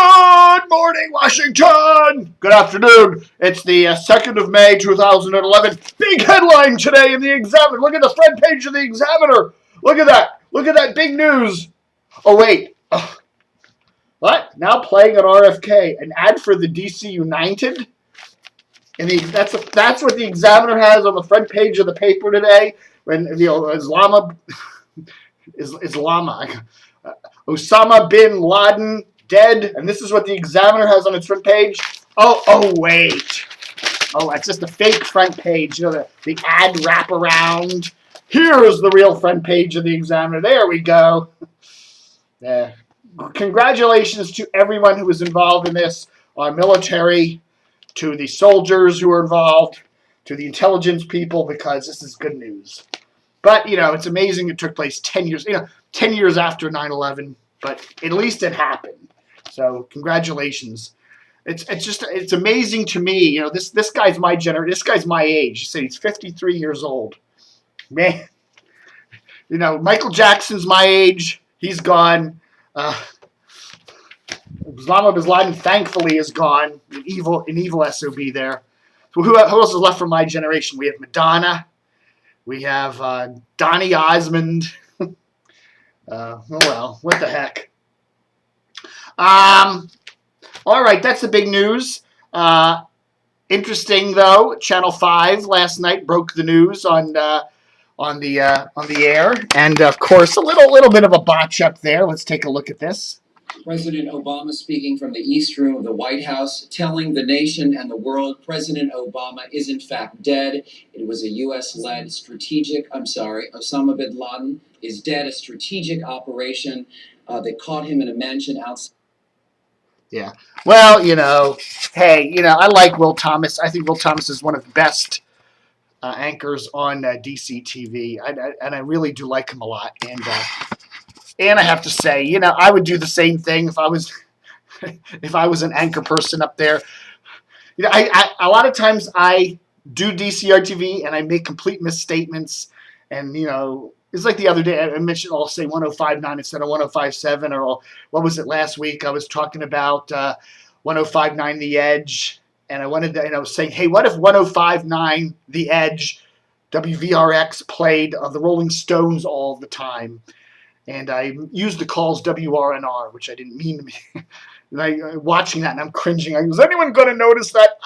Good morning, Washington! Good afternoon. It's the 2nd of May, 2011. Big headline today in the Examiner. Look at the front page of the Examiner. Look at that. Look at that big news. Oh, wait. What? Now playing at RFK. An ad for the DC United? And that's what the Examiner has on the front page of the paper today. When Osama Bin Laden dead, and this is what the Examiner has on its front page. Oh wait. Oh, that's just a fake front page. You know, the ad wraparound. Here's the real front page of the Examiner. There we go. Congratulations to everyone who was involved in this. Our military, to the soldiers who were involved, to the intelligence people, because this is good news. But, you know, it's amazing it took place 10 years, 10 years after 9/11, but at least it happened. So, congratulations. It's amazing to me, you know, this guy's my this guy's my age. You say he's 53 years old. Man, you know, Michael Jackson's my age. He's gone. Osama Bin Laden, thankfully, is gone. An evil SOB there. So who else is left from my generation? We have Madonna. We have Donny Osmond. Oh well, what the heck. All right, that's the big news. Interesting though, Channel 5 last night broke the news on the air, and of course a little bit of a botch up there. Let's take a look at this. President Obama speaking from the East Room of the White House, telling the nation and the world President Obama is in fact dead. It was a U.S.-led Osama Bin Laden is dead, a strategic operation. They caught him in a mansion outside. Yeah. Well, you know, hey, you know, I like Will Thomas. I think Will Thomas is one of the best anchors on DCTV, and I really do like him a lot. And I have to say, you know, I would do the same thing if I was an anchor person up there. You know, a lot of times I do DCRTV and I make complete misstatements. And, you know, it's like the other day I mentioned I'll say 105.9 instead of 105.7, or what was it last week? I was talking about 105.9 The Edge, and I was saying, hey, what if 105.9 The Edge, WVRX played the Rolling Stones all the time? And I used the calls WRNR, which I didn't mean to be. And watching that, and I'm cringing. Is anyone going to notice that?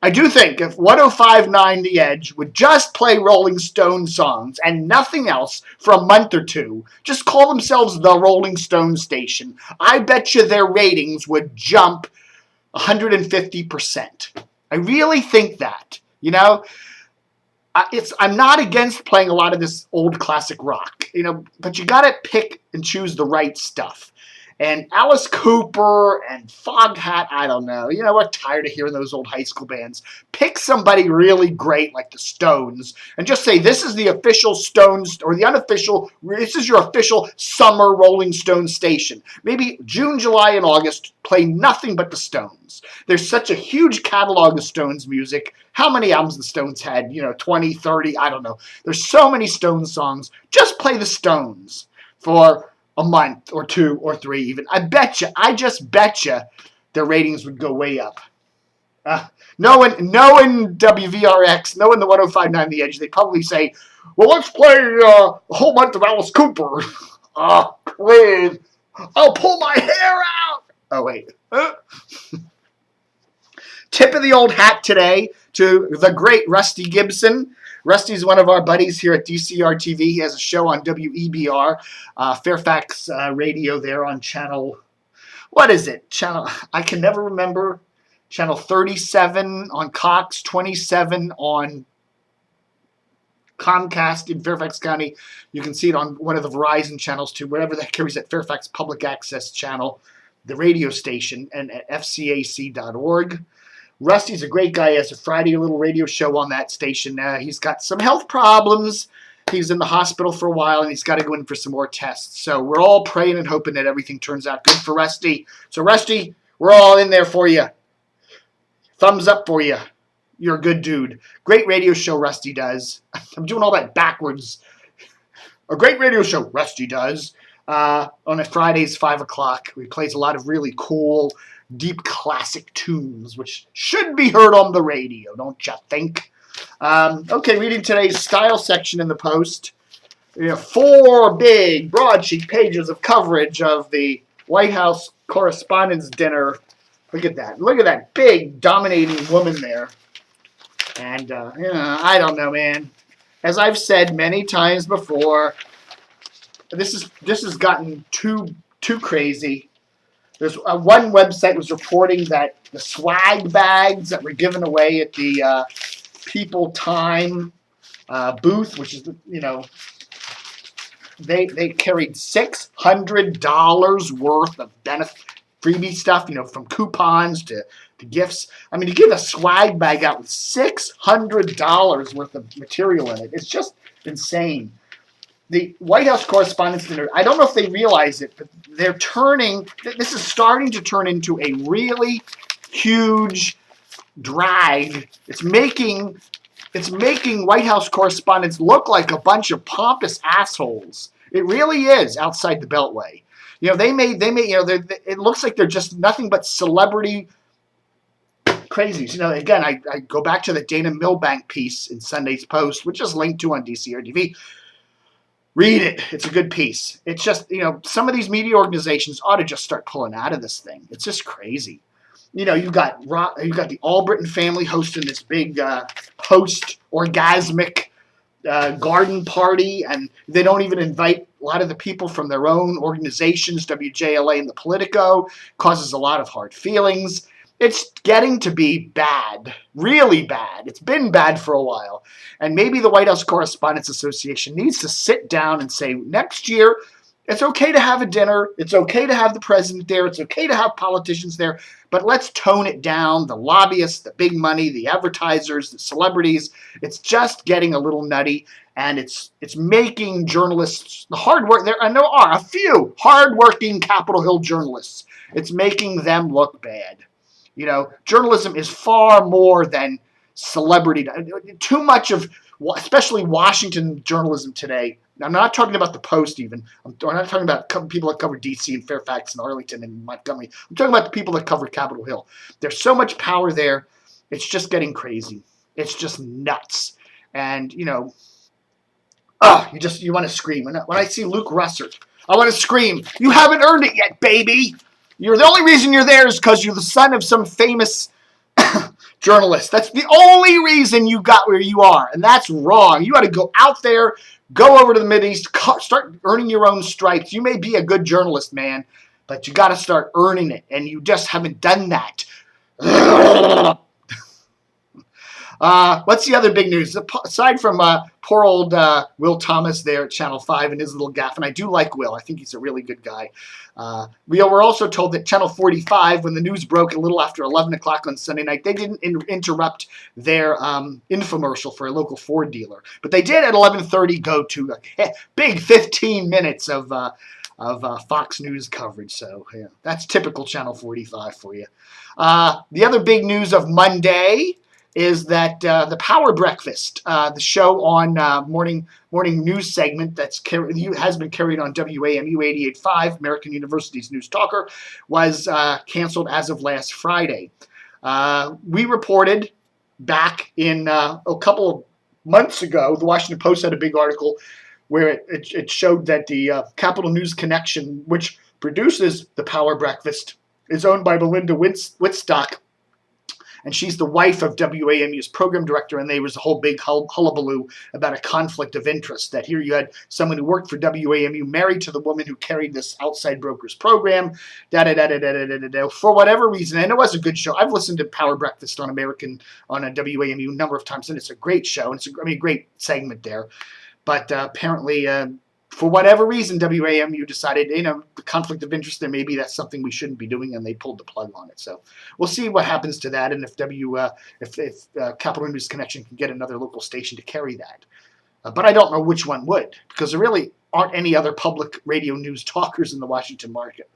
I do think if 105.9 The Edge would just play Rolling Stone songs and nothing else for a month or two, just call themselves the Rolling Stone Station, I bet you their ratings would jump 150%. I really think that, you know. I'm not against playing a lot of this old classic rock, you know, but you got to pick and choose the right stuff. And Alice Cooper and Foghat, I don't know. You know, we're tired of hearing those old high school bands. Pick somebody really great like the Stones and just say, this is the official Stones, or the unofficial, this is your official summer Rolling Stone station. Maybe June, July, and August, play nothing but the Stones. There's such a huge catalog of Stones music. How many albums the Stones had? You know, 20, 30, I don't know. There's so many Stones songs. Just play the Stones for a month or 2 or 3 even. I just bet you their ratings would go way up. Knowing WVRX, knowing the 105.9 The Edge, they probably say, well, let's play a whole month of Alice Cooper. Oh, please. I'll pull my hair out. Oh, wait. Tip of the old hat today to the great Rusty Gibson. Rusty's one of our buddies here at DCRTV. He has a show on WEBR, Fairfax Radio there on channel, what is it? I can never remember. Channel 37 on Cox, 27 on Comcast in Fairfax County. You can see it on one of the Verizon channels too, whatever that carries at Fairfax Public Access Channel, the radio station, and at fcac.org. Rusty's a great guy. He has a Friday little radio show on that station. He's got some health problems. He was in the hospital for a while, and he's got to go in for some more tests. So we're all praying and hoping that everything turns out good for Rusty. So, Rusty, we're all in there for you. Thumbs up for you. You're a good dude. Great radio show Rusty does. I'm doing all that backwards. A great radio show Rusty does. on a Fridays, 5 o'clock. He plays a lot of really cool, deep classic tunes, which should be heard on the radio, don't you think? Okay, reading today's style section in the Post. 4 big broadsheet pages of coverage of the White House Correspondents' Dinner. Look at that. Look at that big, dominating woman there. And, I don't know, man. As I've said many times before, this has gotten too crazy. There's one website was reporting that the swag bags that were given away at the People Time booth, which is, they carried $600 worth of freebie stuff, from coupons to gifts. I mean, to give a swag bag out with $600 worth of material in it, it's just insane. The White House Correspondents' Dinner, I don't know if they realize it, but this is starting to turn into a really huge drag. It's making White House correspondents look like a bunch of pompous assholes. It really is outside the Beltway. It looks like they're just nothing but celebrity crazies. Again, I go back to the Dana Milbank piece in Sunday's Post, which is linked to on DCRTV. Read it. It's a good piece. It's just, some of these media organizations ought to just start pulling out of this thing. It's just crazy. You've got the Albritton family hosting this big post-orgasmic garden party, and they don't even invite a lot of the people from their own organizations, WJLA and the Politico. Causes a lot of hard feelings. It's getting to be bad, really bad. It's been bad for a while. And maybe the White House Correspondents Association needs to sit down and say, next year, it's okay to have a dinner. It's okay to have the president there. It's okay to have politicians there. But let's tone it down. The lobbyists, the big money, the advertisers, the celebrities. It's just getting a little nutty. And it's making journalists, the hard work, there are a few hard-working Capitol Hill journalists. It's making them look bad. Journalism is far more than celebrity. Too much of, especially Washington journalism today. I'm not talking about the Post even. I'm not talking about people that cover D.C. and Fairfax and Arlington and Montgomery. I'm talking about the people that cover Capitol Hill. There's so much power there. It's just getting crazy. It's just nuts. And, you want to scream. When I see Luke Russert, I want to scream. You haven't earned it yet, baby. The only reason you're there is because you're the son of some famous journalist. That's the only reason you got where you are, and that's wrong. You got to go out there, go over to the Mideast, start earning your own stripes. You may be a good journalist, man, but you got to start earning it, and you just haven't done that. What's the other big news? Aside from poor old Will Thomas there at Channel 5 and his little gaffe, and I do like Will. I think he's a really good guy. We were also told that Channel 45, when the news broke a little after 11 o'clock on Sunday night, they didn't interrupt their infomercial for a local Ford dealer. But they did at 11:30 go to a big 15 minutes of Fox News coverage. So, yeah, that's typical Channel 45 for you. The other big news of Monday is that the Power Breakfast, the show on morning news segment has been carried on WAMU 88.5, American University's News Talker, was canceled as of last Friday. We reported back in a couple of months ago, the Washington Post had a big article where it showed that the Capital News Connection, which produces the Power Breakfast, is owned by Belinda Whitstock, and she's the wife of WAMU's program director, and there was a whole big hullabaloo about a conflict of interest, that here you had someone who worked for WAMU married to the woman who carried this outside brokers program, for whatever reason, and it was a good show. I've listened to Power Breakfast on a WAMU a number of times, and it's a great show, and it's a great segment there, but apparently, for whatever reason, WAMU decided, the conflict of interest there, maybe that's something we shouldn't be doing, and they pulled the plug on it. So we'll see what happens to that, and if Capital News Connection can get another local station to carry that. But I don't know which one would, because there really aren't any other public radio news talkers in the Washington market.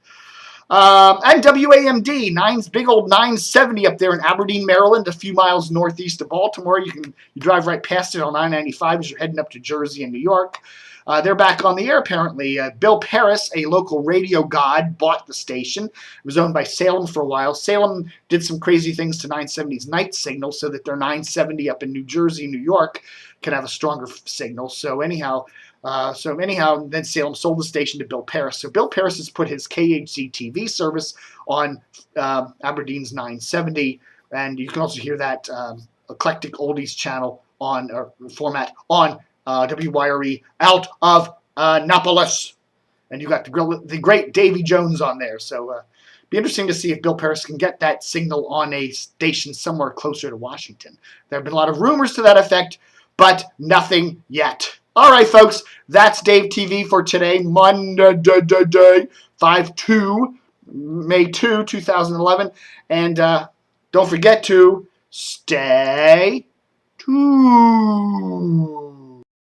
And WAMD, big old 970 up there in Aberdeen, Maryland, a few miles northeast of Baltimore. You drive right past it on I-95 as you're heading up to Jersey and New York. They're back on the air, apparently. Bill Paris, a local radio god, bought the station. It was owned by Salem for a while. Salem did some crazy things to 970's night signal so that their 970 up in New Jersey, New York, can have a stronger signal. So anyhow, then Salem sold the station to Bill Paris. So Bill Paris has put his KHC TV service on Aberdeen's 970, and you can also hear that eclectic oldies channel on format on WYRE out of Annapolis. And you got the great Davy Jones on there. So be interesting to see if Bill Paris can get that signal on a station somewhere closer to Washington. There have been a lot of rumors to that effect, but nothing yet. All right, folks, that's Dave TV for today, Monday, 5/2, May 2, 2011. And don't forget to stay tuned.